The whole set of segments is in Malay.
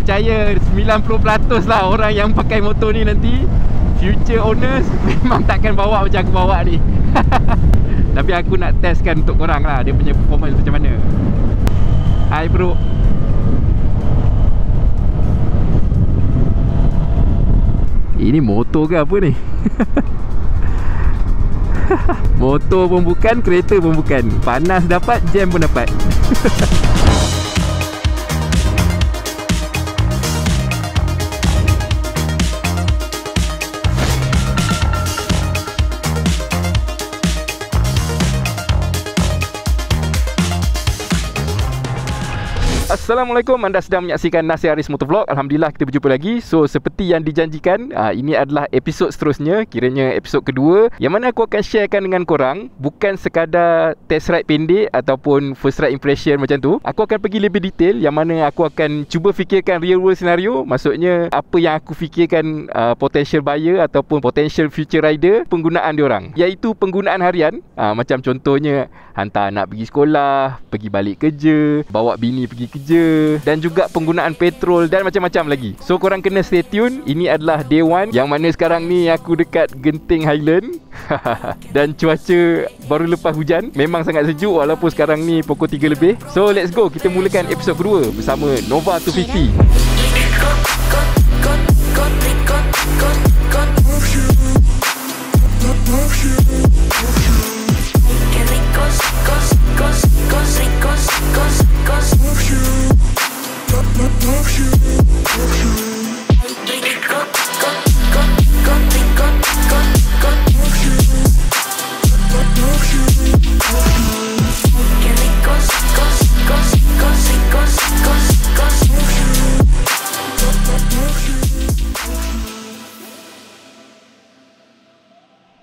percaya 90% lah orang yang pakai motor ni nanti future owners memang takkan bawa macam aku bawa ni. Tapi aku nak testkan untuk korang lah dia punya performance macam mana. Hai bro. Ini motor ke apa ni? Motor pun bukan, kereta pun bukan. Panas dapat, jam pun dapat. Assalamualaikum, anda sedang menyaksikan Nasir Haris Motovlog. Alhamdulillah kita berjumpa lagi. So seperti yang dijanjikan, ini adalah episod seterusnya, kiranya episod kedua, yang mana aku akan sharekan dengan korang bukan sekadar test ride pendek ataupun first ride impression macam tu. Aku akan pergi lebih detail, yang mana aku akan cuba fikirkan real world scenario. Maksudnya apa yang aku fikirkan potential buyer ataupun potential future rider, penggunaan diorang, iaitu penggunaan harian. Macam contohnya hantar anak pergi sekolah, pergi balik kerja, bawa bini pergi kerja, dan juga penggunaan petrol dan macam-macam lagi. So korang kena stay tune. Ini adalah day 1, yang mana sekarang ni aku dekat Genting Highland. Dan cuaca baru lepas hujan, memang sangat sejuk walaupun sekarang ni pukul 3 lebih. So let's go, kita mulakan episod kedua bersama Nova 250.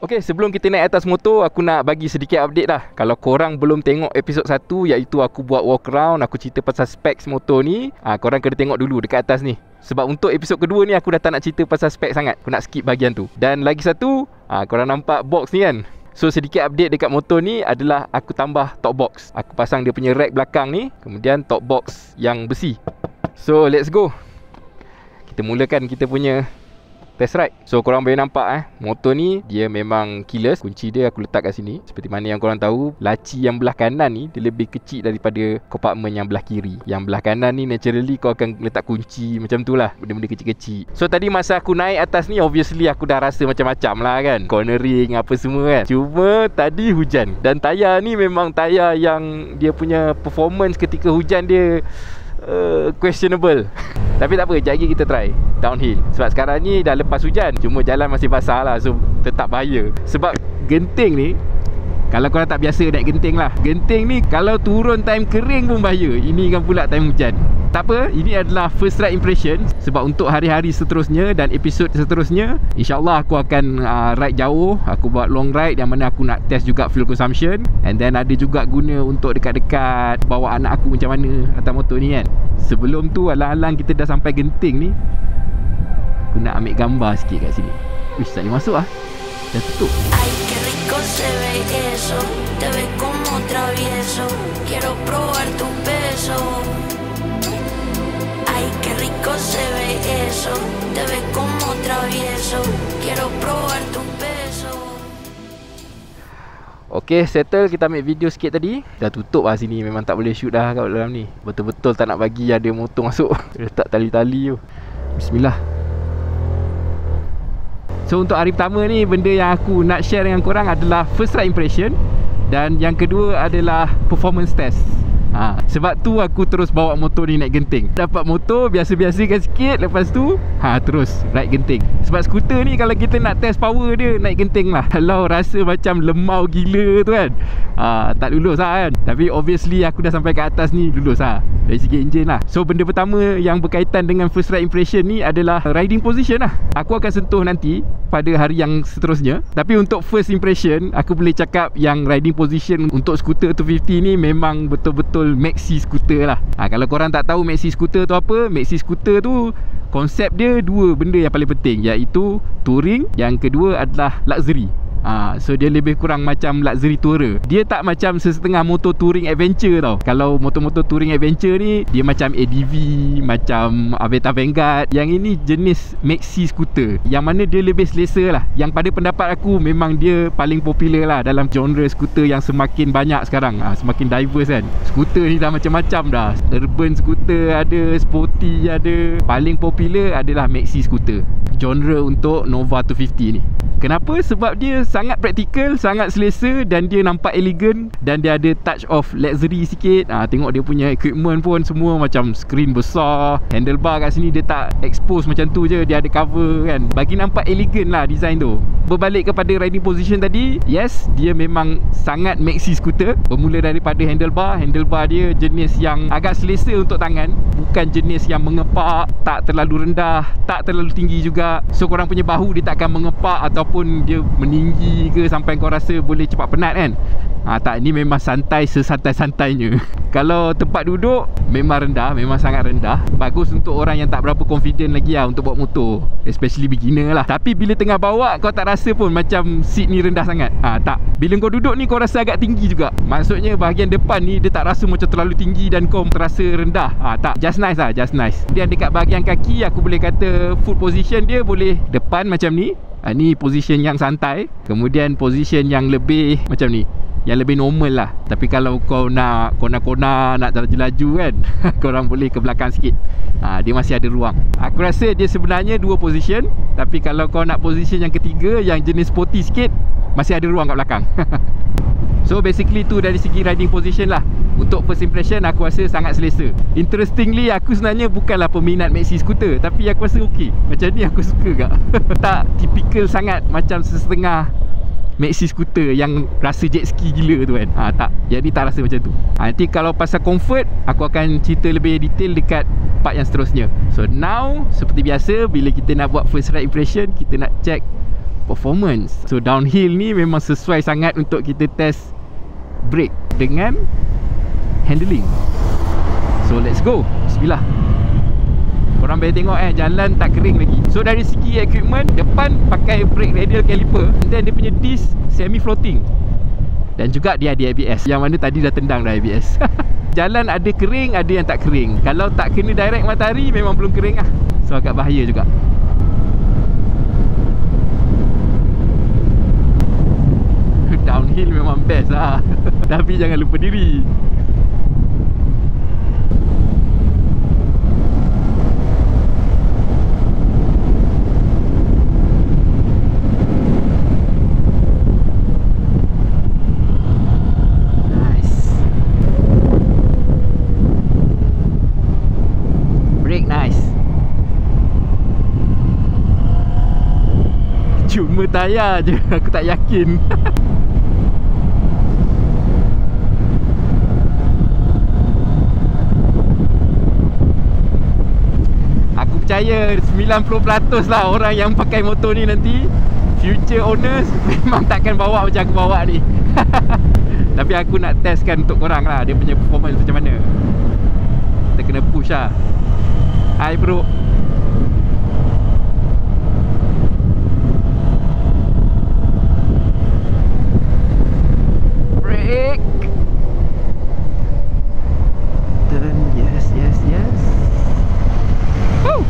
Okay, sebelum kita naik atas motor, aku nak bagi sedikit update lah. Kalau korang belum tengok episod 1, iaitu aku buat walk around, aku cerita pasal specs motor ni, korang kena tengok dulu dekat atas ni. Sebab untuk episod kedua ni aku dah tak nak cerita pasal spek sangat. Aku nak skip bahagian tu. Dan lagi satu, korang nampak box ni kan? So sedikit update dekat motor ni adalah aku tambah top box. Aku pasang dia punya rack belakang ni, kemudian top box yang besi. So let's go. Kita mulakan kita punya test ride. So korang boleh nampak motor ni dia memang keyless. Kunci dia aku letak kat sini. Seperti mana yang korang tahu, laci yang belah kanan ni dia lebih kecil daripada compartment yang belah kiri. Yang belah kanan ni naturally kau akan letak kunci macam tu lah, benda-benda kecil-kecil. So tadi masa aku naik atas ni, obviously aku dah rasa macam-macam lah kan, cornering apa semua kan. Cuma tadi hujan, dan tayar ni memang tayar yang dia punya performance ketika hujan dia questionable. Tapi tak apa, sekejap lagi kita try downhill. Sebab sekarang ni dah lepas hujan, cuma jalan masih basah lah, so tetap bahaya. Sebab Genting ni, kalau korang tak biasa naik Genting lah, Genting ni kalau turun time kering pun bahaya. Ini kan pula time hujan. Tak apa, ini adalah first ride impression. Sebab untuk hari-hari seterusnya dan episod seterusnya, InsyaAllah aku akan ride jauh. Aku buat long ride yang mana aku nak test juga fuel consumption. And then ada juga guna untuk dekat-dekat bawa anak aku macam mana atas motor ni kan. Sebelum tu, alang-alang kita dah sampai Genting ni, aku nak ambil gambar sikit kat sini. Uish, tak boleh masuk lah, dah tutup. Se ve eso, te ves como travieso, quiero probar tu beso. Ay, qué rico se ve eso, te ves como travieso, quiero probar tu beso. Okay, settle. Kita ambil video sikit tadi. Dah tutup lah sini, memang tak boleh shoot dah kat dalam ni. Betul-betul tak nak bagi ada motor masuk. Letak tali-tali tu. Bismillah. So untuk hari pertama ni, benda yang aku nak share dengan korang adalah first ride impression. Dan yang kedua adalah performance test. Sebab tu aku terus bawa motor ni naik Genting. Dapat motor, biasa-biasakan sikit, lepas tu terus ride Genting. Sebab skuter ni kalau kita nak test power dia, naik Genting lah. Kalau rasa macam lemau gila tu kan, tak lulus lah kan. Tapi obviously aku dah sampai ke atas ni, lulus lah dari segi enjin lah. So benda pertama yang berkaitan dengan first ride impression ni adalah riding position lah. Aku akan sentuh nanti pada hari yang seterusnya. Tapi untuk first impression, aku boleh cakap yang riding position untuk skuter 250 ni memang betul-betul maxi skuter lah. Kalau korang tak tahu maxi skuter tu apa, maxi skuter tu konsep dia dua benda yang paling penting, iaitu touring, yang kedua adalah luxury. So dia lebih kurang macam luxury tourer. Dia tak macam sesetengah motor touring adventure tau. Kalau motor-motor touring adventure ni, dia macam ADV, macam Aveta Vanguard. Yang ini jenis maxi scooter, yang mana dia lebih selesa lah. Yang pada pendapat aku memang dia paling popular lah dalam genre scooter yang semakin banyak sekarang. Semakin diverse kan. Scooter ni dah macam-macam dah. Urban scooter ada, sporty ada. Paling popular adalah maxi scooter, genre untuk Nova 250 ni. Kenapa? Sebab dia sangat praktikal, sangat selesa, dan dia nampak elegan, dan dia ada touch of luxury sikit. Tengok dia punya equipment pun semua macam skrin besar, handlebar kat sini dia tak expose macam tu je, dia ada cover kan, bagi nampak elegan lah design tu. Berbalik kepada riding position tadi, yes, dia memang sangat maxi scooter. Bermula daripada handlebar dia jenis yang agak selesa untuk tangan, bukan jenis yang mengepak, tak terlalu rendah, tak terlalu tinggi juga. So korang punya bahu dia takkan mengepak ataupun dia meninggi ke sampai kau rasa boleh cepat penat kan. Tak, ni memang santai, sesantai-santainya. Kalau tempat duduk memang rendah, memang sangat rendah. Bagus untuk orang yang tak berapa confident lagi lah untuk bawa motor, especially beginner lah. Tapi bila tengah bawa, kau tak rasa pun macam seat ni rendah sangat. Tak, bila kau duduk ni kau rasa agak tinggi juga. Maksudnya bahagian depan ni dia tak rasa macam terlalu tinggi dan kau terasa rendah. Tak, just nice lah, just nice. Dan dekat bahagian kaki, aku boleh kata foot position dia boleh depan macam ni. Ni position yang santai. Kemudian position yang lebih macam ni, yang lebih normal lah. Tapi kalau kau nak kona-kona, nak laju-laju kan, korang boleh ke belakang sikit. Dia masih ada ruang. Aku rasa dia sebenarnya dua position, tapi kalau kau nak position yang ketiga, yang jenis sporty sikit, masih ada ruang kat belakang. So basically tu dari segi riding position lah. Untuk first impression aku rasa sangat selesa. Interestingly, aku sebenarnya bukanlah peminat maxi scooter, tapi aku rasa okey. Macam ni aku suka kak. Tak typical sangat macam setengah maxi scooter yang rasa jet ski gila tu kan. Tak, jadi tak rasa macam tu. Nanti kalau pasal comfort, aku akan cerita lebih detail dekat part yang seterusnya. So now, seperti biasa, bila kita nak buat first ride impression, kita nak check performance. So downhill ni memang sesuai sangat untuk kita test brake dengan handling. So let's go. Bismillah. Korang boleh tengok jalan tak kering lagi. So dari segi equipment, depan pakai brake radial caliper, dan dia punya disc semi floating, dan juga dia ada ABS, yang mana tadi dah tendang dah ABS. Jalan ada kering, ada yang tak kering. Kalau tak kena direct matahari memang belum kering lah. So agak bahaya juga. Downhill memang best lah. Tapi jangan lupa diri. Cuma tayar je, aku tak yakin. Aku percaya 90% lah orang yang pakai motor ni nanti future owners memang takkan bawa macam aku bawa ni. Tapi aku nak testkan untuk korang lah, dia punya performance macam mana. Kita kena push lah. Hai bro. Brake. Turn, yes, yes, yes. Woo.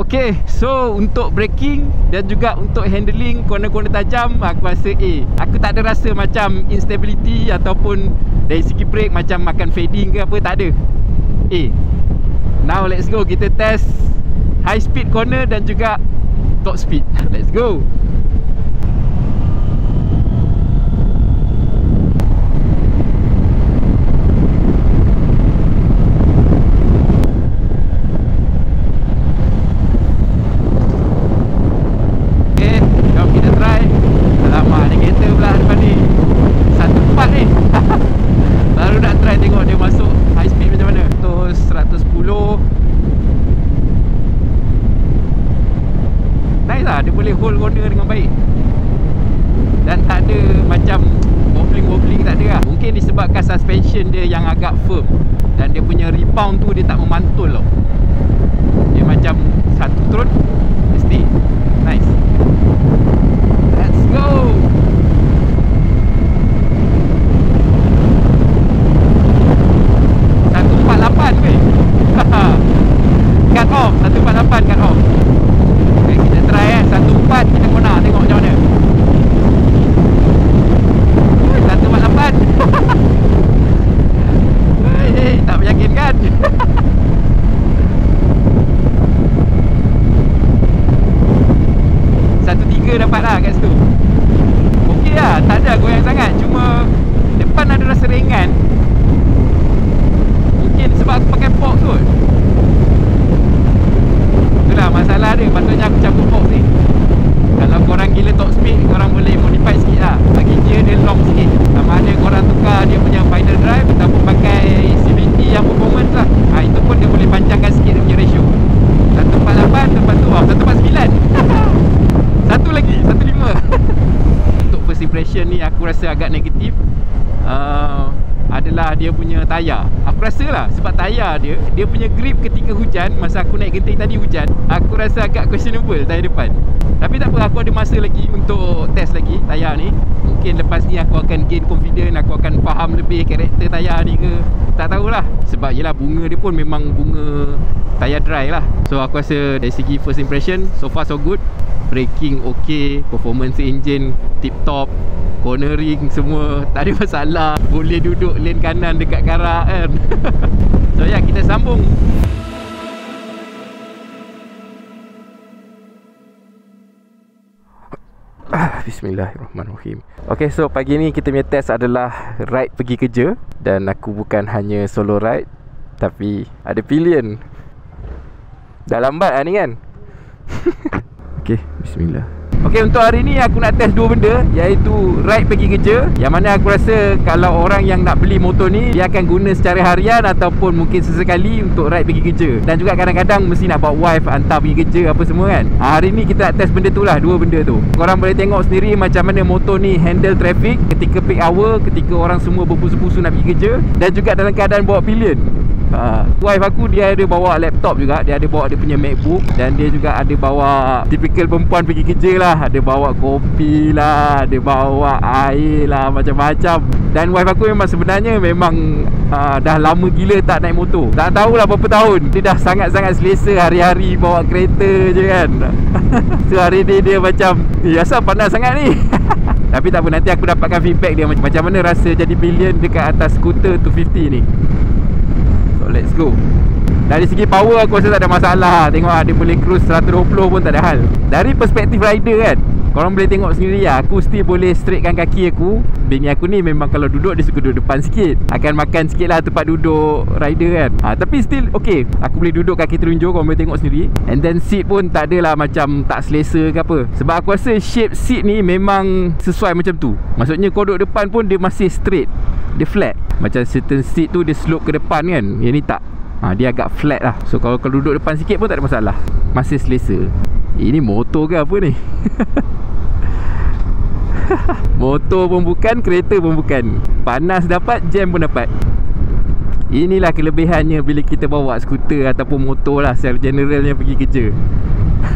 Okay, so untuk braking dan juga untuk handling corner-corner tajam, aku rasa A. Aku tak ada rasa macam instability ataupun dari segi brake macam makan fading ke apa, tak ada. A. Now let's go, kita test high speed corner dan juga top speed. Let's go. Dia boleh hold corner dengan baik dan tak ada macam wobbling tak ada lah. Mungkin disebabkan suspension dia yang agak firm, dan dia punya rebound tu dia tak memantul tau. Dia macam satu turun, dia stay. Nice. Let's go. Cut off, 148 cut off. Okay, kita try 14 kita kena tengok macam mana. 148. Hei, tak meyakinkan. 13 dapat lah kat situ. Okey lah, tak ada goyang sangat. Cuma depan ada rasa ringan. Mungkin sebab aku pakai box kot. Itulah masalah dia. Patutnya aku cabut box ni. Kalau korang gila top speed, korang boleh modify sikit lah. Bagi dia long sikit. Sama ada korang tukar dia punya final drive ataupun pakai CVT yang performance lah. Itu pun dia boleh panjangkan sikit dia punya ratio. 148 lepas tu 149. Satu lagi, 15. Untuk first impression ni aku rasa agak negatif. Adalah dia punya tayar. Aku rasa lah sebab tayar dia punya grip ketika hujan. Masa aku naik genting tadi hujan, aku rasa agak questionable tayar depan. Tapi tak apa, aku ada masa lagi untuk test lagi tayar ni. Mungkin lepas ni aku akan gain confident, aku akan faham lebih karakter tayar ni ke. Tak tahulah. Sebab yelah bunga dia pun memang bunga tayar dry lah. So aku rasa dari segi first impression, so far so good. Braking ok, performance engine tip top, cornering semua tak ada masalah. Boleh duduk lane kanan dekat karak kan. So ya, kita sambung. Bismillahirrahmanirrahim. Ok, so pagi ni kita punya test adalah ride pergi kerja. Dan aku bukan hanya solo ride, tapi ada pillion. Dah lambat lah ni kan. Ok, bismillah. Ok, untuk hari ni aku nak test dua benda, iaitu ride pergi kerja. Yang mana aku rasa kalau orang yang nak beli motor ni, dia akan guna secara harian ataupun mungkin sesekali untuk ride pergi kerja. Dan juga kadang-kadang mesti nak bawa wife hantar pergi kerja apa semua kan. Hari ni kita nak test benda tu lah, dua benda tu. Korang boleh tengok sendiri macam mana motor ni handle traffic ketika peak hour, ketika orang semua berbusu-busu nak pergi kerja. Dan juga dalam keadaan bawa pillion. Wife aku dia ada bawa laptop juga. Dia ada bawa dia punya MacBook. Dan dia juga ada bawa typical perempuan pergi kerja lah. Ada bawa kopi lah, ada bawa air lah, macam-macam. Dan wife aku memang sebenarnya memang dah lama gila tak naik motor. Tak tahulah berapa tahun. Dia dah sangat-sangat selesa hari-hari bawa kereta je kan. So hari ni dia macam asal panas sangat ni. Tapi tak apa, nanti aku dapatkan feedback dia macam mana rasa jadi pillion dekat atas skuter 250 ni. So let's go. Dari segi power aku rasa tak ada masalah. Tengok dia boleh cruise 120 pun tak ada hal. Dari perspektif rider kan, korang boleh tengok sendiri lah. Aku still boleh straightkan kaki aku. Bini aku ni memang kalau duduk dia suka duduk depan sikit. Akan makan sikit lah tempat duduk rider kan. Tapi still okay. Aku boleh duduk kaki terunjuk, korang boleh tengok sendiri. And then seat pun tak adalah macam tak selesa ke apa. Sebab aku rasa shape seat ni memang sesuai macam tu. Maksudnya kau duduk depan pun dia masih straight. Dia flat. Macam certain seat tu dia slope ke depan kan. Yang ni tak. Dia agak flat lah. So kalau duduk depan sikit pun tak ada masalah. Masih selesa. Ini motor ke apa ni? Motor pun bukan, kereta pun bukan. Panas dapat, jam pun dapat. Inilah kelebihannya bila kita bawa skuter ataupun motor lah secara generalnya pergi kerja.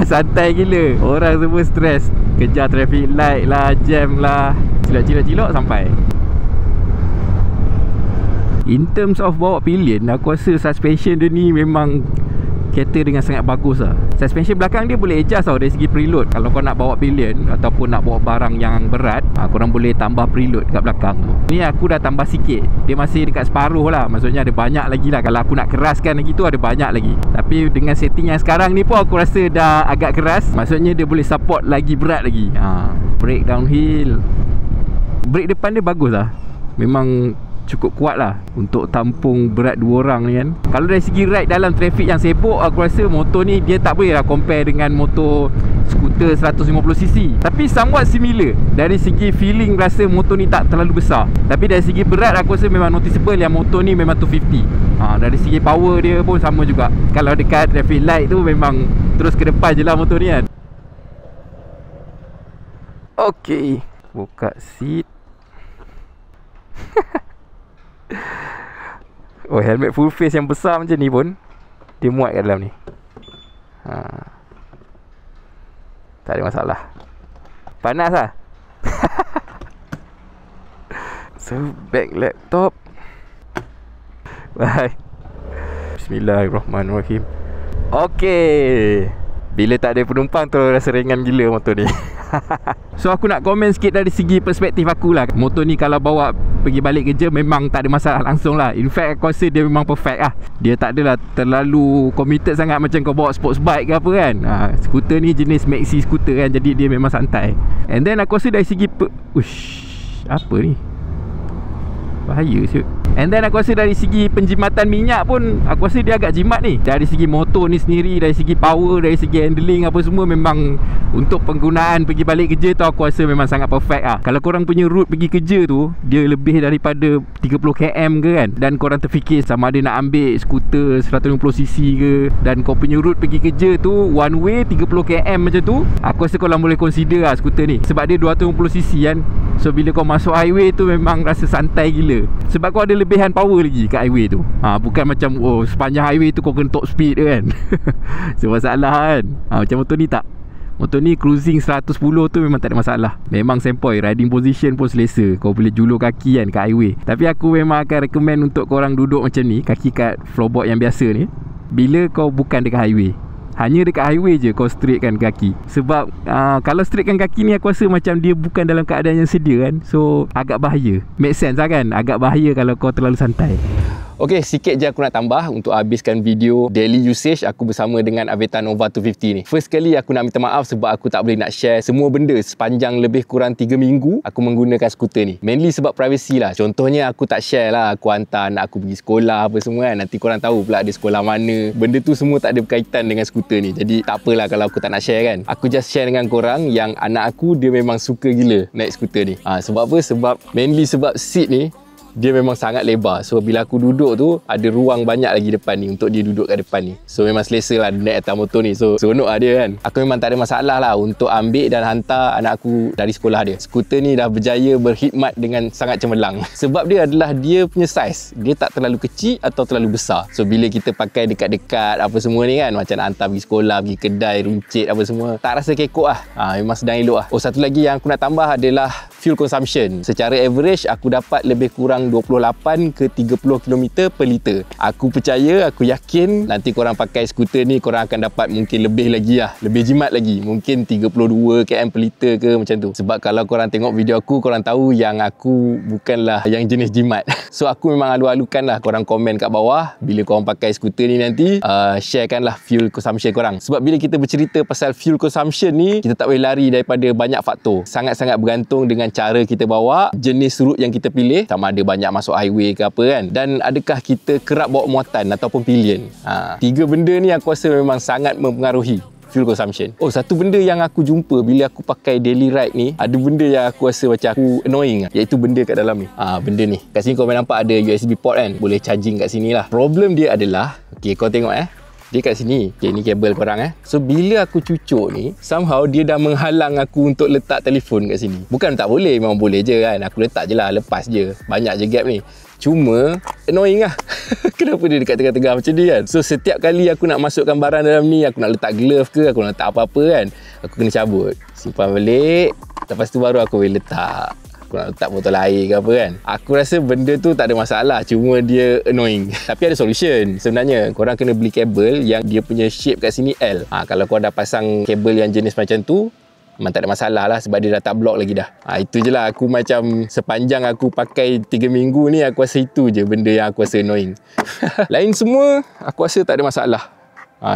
Santai gila. Orang semua stres. Kejar traffic light lah, jam lah. Cilok-cilok sampai. In terms of bawa pillion, aku rasa suspension dia ni memang cater dengan sangat bagus lah. Suspension belakang dia boleh adjust tau dari segi preload. Kalau kau nak bawa pillion ataupun nak bawa barang yang berat, korang boleh tambah preload kat belakang tu. Ni aku dah tambah sikit. Dia masih dekat separuh lah. Maksudnya ada banyak lagi lah. Kalau aku nak keraskan lagi tu ada banyak lagi. Tapi dengan setting yang sekarang ni pun aku rasa dah agak keras. Maksudnya dia boleh support lagi berat lagi. Brake downhill. Brake depan dia bagus lah. Memang cukup kuat lah untuk tampung berat dua orang ni kan. Kalau dari segi ride dalam traffic yang sibuk, aku rasa motor ni dia tak boleh lah compare dengan motor skuter 150cc. Tapi somewhat similar. Dari segi feeling rasa motor ni tak terlalu besar. Tapi dari segi berat aku rasa memang noticeable yang motor ni memang 250. Dari segi power dia pun sama juga. Kalau dekat traffic light tu memang terus ke depan je lah motor ni kan. Ok, buka seat. Oh, helmet full face yang besar macam ni pun dia muat kat dalam ni. Tak ada masalah. Panas lah. So, bag laptop. Bye. Bismillahirrahmanirrahim. Okay. Bila tak ada penumpang tu rasa ringan gila motor ni. So aku nak komen sikit dari segi perspektif aku lah. Motor ni kalau bawa pergi balik kerja memang tak ada masalah langsung lah. In fact aku rasa dia memang perfect lah. Dia tak adalah terlalu committed sangat macam kau bawa sports bike ke apa kan. Skuter ni jenis maxi skuter kan, jadi dia memang santai. And then aku rasa dari segi apa ni? Bahaya siut. And then aku rasa dari segi penjimatan minyak pun aku rasa dia agak jimat ni. Dari segi motor ni sendiri, dari segi power, dari segi handling apa semua, memang untuk penggunaan pergi balik kerja tu aku rasa memang sangat perfect lah. Kalau korang punya route pergi kerja tu dia lebih daripada 30 km ke kan, dan korang terfikir sama ada nak ambil skuter 150cc ke, dan kau punya route pergi kerja tu one way 30 km macam tu, aku rasa korang boleh consider lah skuter ni. Sebab dia 250cc kan. So bila kau masuk highway tu memang rasa santai gila. Sebab kau ada lebihan power lagi kat highway tu. Bukan macam sepanjang highway tu kau kena top speed kan. So masalah kan. Macam motor ni tak. Motor ni cruising 110 tu memang tak ada masalah. Memang sempoi, riding position pun selesa. Kau boleh julur kaki kan kat highway. Tapi aku memang akan recommend untuk korang duduk macam ni, kaki kat floorboard yang biasa ni, bila kau bukan dekat highway. Hanya dekat highway je kau straightkan kaki. Sebab kalau straightkan kaki ni aku rasa macam dia bukan dalam keadaan yang sedia kan. So agak bahaya. Make sense lah kan. Agak bahaya kalau kau terlalu santai. Okey, sikit je aku nak tambah untuk habiskan video daily usage aku bersama dengan Aveta Nova 250 ni. First kali aku nak minta maaf sebab aku tak boleh nak share semua benda sepanjang lebih kurang 3 minggu aku menggunakan skuter ni. Mainly sebab privacy lah. Contohnya aku tak share lah aku hantar anak aku pergi sekolah apa semua kan. Nanti korang tahu pula dia sekolah mana. Benda tu semua tak ada berkaitan dengan skuter ni. Jadi tak apalah kalau aku tak nak share kan. Aku just share dengan korang yang anak aku dia memang suka gila naik skuter ni. Sebab apa? Sebab mainly sebab seat ni dia memang sangat lebar. So bila aku duduk tu ada ruang banyak lagi depan ni untuk dia duduk kat depan ni. So memang selesa lah dia naik atas motor ni. So seronok lah dia kan. Aku memang tak ada masalah lah untuk ambil dan hantar anak aku dari sekolah dia. Skuter ni dah berjaya berkhidmat dengan sangat cemerlang. Sebab dia adalah dia punya saiz. Dia tak terlalu kecil atau terlalu besar. So bila kita pakai dekat-dekat apa semua ni kan, macam nak hantar pergi sekolah, pergi kedai, runcit apa semua, tak rasa kekok lah. Memang sedang elok lah. Satu lagi yang aku nak tambah adalah fuel consumption. Secara average aku dapat lebih kurang 28 ke 30 km per liter. Aku percaya, aku yakin nanti korang pakai skuter ni korang akan dapat mungkin lebih lagi lah, lebih jimat lagi, mungkin 32 km per liter ke macam tu. Sebab kalau korang tengok video aku, korang tahu yang aku bukanlah yang jenis jimat. So aku memang alu-alukan lah korang komen kat bawah bila korang pakai skuter ni nanti, sharekanlah fuel consumption korang. Sebab bila kita bercerita pasal fuel consumption ni, kita tak boleh lari daripada banyak faktor. Sangat-sangat bergantung dengan cara kita bawa, jenis route yang kita pilih, sama ada banyak masuk highway ke apa kan, dan adakah kita kerap bawa muatan ataupun pillion. Tiga benda ni aku rasa memang sangat mempengaruhi fuel consumption. Satu benda yang aku jumpa bila aku pakai daily ride ni, ada benda yang aku rasa macam aku annoying, iaitu benda kat dalam ni. Benda ni kat sini kau nampak ada USB port kan, boleh charging kat sini lah. Problem dia adalah, kau tengok dia kat sini. Ni kabel korang So bila aku cucuk ni, somehow dia dah menghalang aku untuk letak telefon kat sini. Bukan tak boleh, memang boleh je kan. Aku letak je lah, lepas je. Banyak je gap ni. Cuma annoying lah. Kenapa dia dekat tengah-tengah macam ni kan. So setiap kali aku nak masukkan barang dalam ni, aku nak letak glove ke, aku nak letak apa-apa kan, aku kena cabut, simpan balik, lepas tu baru aku boleh letak. Aku nak letak botol air ke apa kan. Aku rasa benda tu tak ada masalah, cuma dia annoying. Tapi ada solution sebenarnya. Korang kena beli kabel yang dia punya shape kat sini L. Kalau korang dah pasang kabel yang jenis macam tu, memang tak ada masalah lah, sebab dia dah tak block lagi dah. Itu je lah. Aku macam sepanjang aku pakai 3 minggu ni, aku rasa itu je benda yang aku rasa annoying. Lain semua aku rasa tak ada masalah.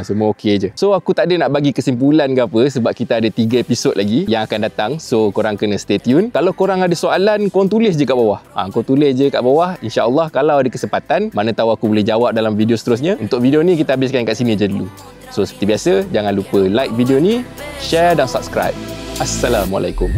Semua okey je. So aku tak ada nak bagi kesimpulan ke apa, sebab kita ada 3 episod lagi yang akan datang. So korang kena stay tune. Kalau korang ada soalan, korang tulis je kat bawah. Korang tulis je kat bawah. InsyaAllah kalau ada kesempatan, mana tahu aku boleh jawab dalam video seterusnya. Untuk video ni kita habiskan kat sini je dulu. So seperti biasa, jangan lupa like video ni, share dan subscribe. Assalamualaikum.